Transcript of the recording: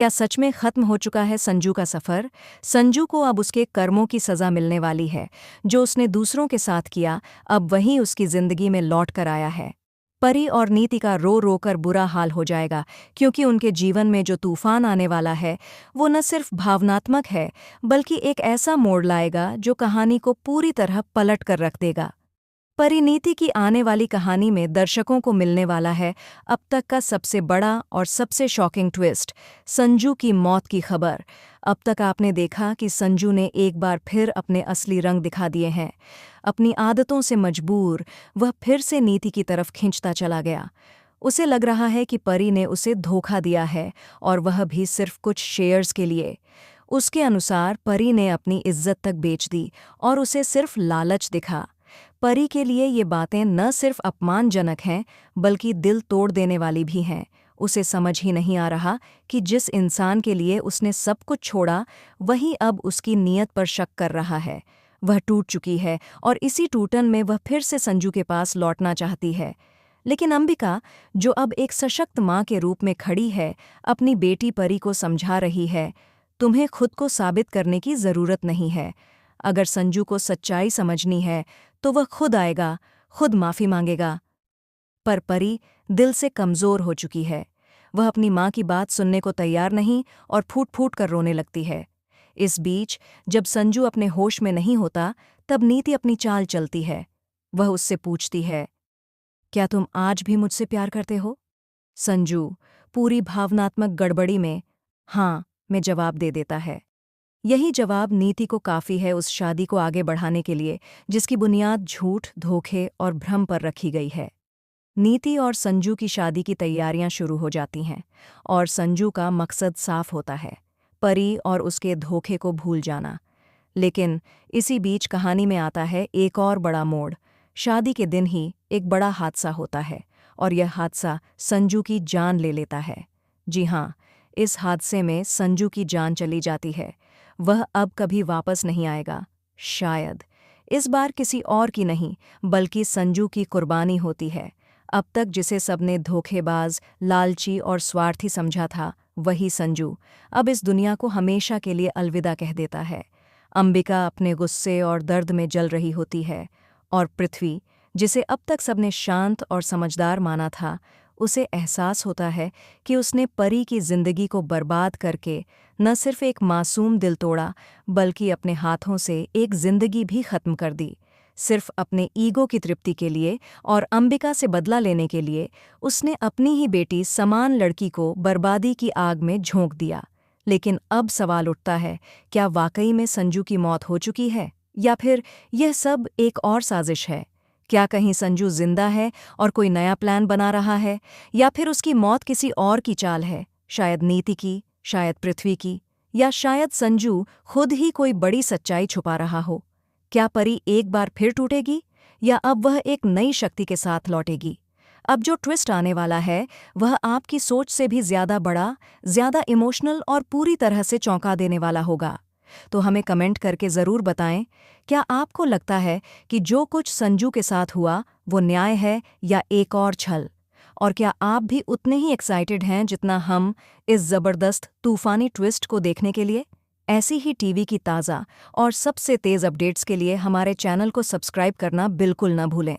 क्या सच में खत्म हो चुका है संजू का सफर? संजू को अब उसके कर्मों की सजा मिलने वाली है। जो उसने दूसरों के साथ किया, अब वही उसकी जिंदगी में लौट कर आया है। परी और नीति का रो रो कर बुरा हाल हो जाएगा, क्योंकि उनके जीवन में जो तूफान आने वाला है वो न सिर्फ भावनात्मक है, बल्कि एक ऐसा मोड़ लाएगा जो कहानी को पूरी तरह पलट कर रख देगा। परिणीति की आने वाली कहानी में दर्शकों को मिलने वाला है अब तक का सबसे बड़ा और सबसे शॉकिंग ट्विस्ट, संजू की मौत की खबर। अब तक आपने देखा कि संजू ने एक बार फिर अपने असली रंग दिखा दिए हैं। अपनी आदतों से मजबूर वह फिर से नीति की तरफ खींचता चला गया। उसे लग रहा है कि परी ने उसे धोखा दिया है, और वह भी सिर्फ कुछ शेयर्स के लिए। उसके अनुसार परी ने अपनी इज्जत तक बेच दी और उसे सिर्फ लालच दिखा। परी के लिए ये बातें न सिर्फ अपमानजनक हैं, बल्कि दिल तोड़ देने वाली भी हैं। उसे समझ ही नहीं आ रहा कि जिस इंसान के लिए उसने सब कुछ छोड़ा, वही अब उसकी नीयत पर शक कर रहा है। वह टूट चुकी है और इसी टूटन में वह फिर से संजू के पास लौटना चाहती है। लेकिन अंबिका, जो अब एक सशक्त माँ के रूप में खड़ी है, अपनी बेटी परी को समझा रही है, तुम्हें खुद को साबित करने की ज़रूरत नहीं है। अगर संजू को सच्चाई समझनी है तो वह खुद आएगा, खुद माफ़ी मांगेगा। पर परी दिल से कमज़ोर हो चुकी है। वह अपनी माँ की बात सुनने को तैयार नहीं और फूट फूट कर रोने लगती है। इस बीच जब संजू अपने होश में नहीं होता, तब नीति अपनी चाल चलती है। वह उससे पूछती है, क्या तुम आज भी मुझसे प्यार करते हो? संजू पूरी भावनात्मक गड़बड़ी में हाँ में जवाब दे देता है। यही जवाब नीति को काफ़ी है उस शादी को आगे बढ़ाने के लिए, जिसकी बुनियाद झूठ, धोखे और भ्रम पर रखी गई है। नीति और संजू की शादी की तैयारियां शुरू हो जाती हैं, और संजू का मकसद साफ होता है, परी और उसके धोखे को भूल जाना। लेकिन इसी बीच कहानी में आता है एक और बड़ा मोड़। शादी के दिन ही एक बड़ा हादसा होता है, और यह हादसा संजू की जान ले लेता है। जी हाँ, इस हादसे में संजू की जान चली जाती है। वह अब कभी वापस नहीं आएगा, शायद। इस बार किसी और की नहीं, बल्कि संजू की कुर्बानी होती है। अब तक जिसे सबने धोखेबाज, लालची और स्वार्थी समझा था, वही संजू अब इस दुनिया को हमेशा के लिए अलविदा कह देता है। अंबिका अपने गुस्से और दर्द में जल रही होती है, और पृथ्वी, जिसे अब तक सबने शांत और समझदार माना था, उसे एहसास होता है कि उसने परी की जिंदगी को बर्बाद करके न सिर्फ एक मासूम दिल तोड़ा, बल्कि अपने हाथों से एक जिंदगी भी खत्म कर दी। सिर्फ अपने ईगो की तृप्ति के लिए और अंबिका से बदला लेने के लिए उसने अपनी ही बेटी समान लड़की को बर्बादी की आग में झोंक दिया। लेकिन अब सवाल उठता है, क्या वाकई में संजू की मौत हो चुकी है, या फिर यह सब एक और साजिश है? क्या कहीं संजू जिंदा है और कोई नया प्लान बना रहा है, या फिर उसकी मौत किसी और की चाल है? शायद नीति की, शायद पृथ्वी की, या शायद संजू खुद ही कोई बड़ी सच्चाई छुपा रहा हो। क्या परी एक बार फिर टूटेगी, या अब वह एक नई शक्ति के साथ लौटेगी? अब जो ट्विस्ट आने वाला है, वह आपकी सोच से भी ज्यादा बड़ा, ज्यादा इमोशनल और पूरी तरह से चौंका देने वाला होगा। तो हमें कमेंट करके ज़रूर बताएं, क्या आपको लगता है कि जो कुछ संजू के साथ हुआ वो न्याय है या एक और छल? और क्या आप भी उतने ही एक्साइटेड हैं जितना हम इस ज़बरदस्त तूफ़ानी ट्विस्ट को देखने के लिए? ऐसी ही टीवी की ताज़ा और सबसे तेज़ अपडेट्स के लिए हमारे चैनल को सब्सक्राइब करना बिल्कुल न भूलें।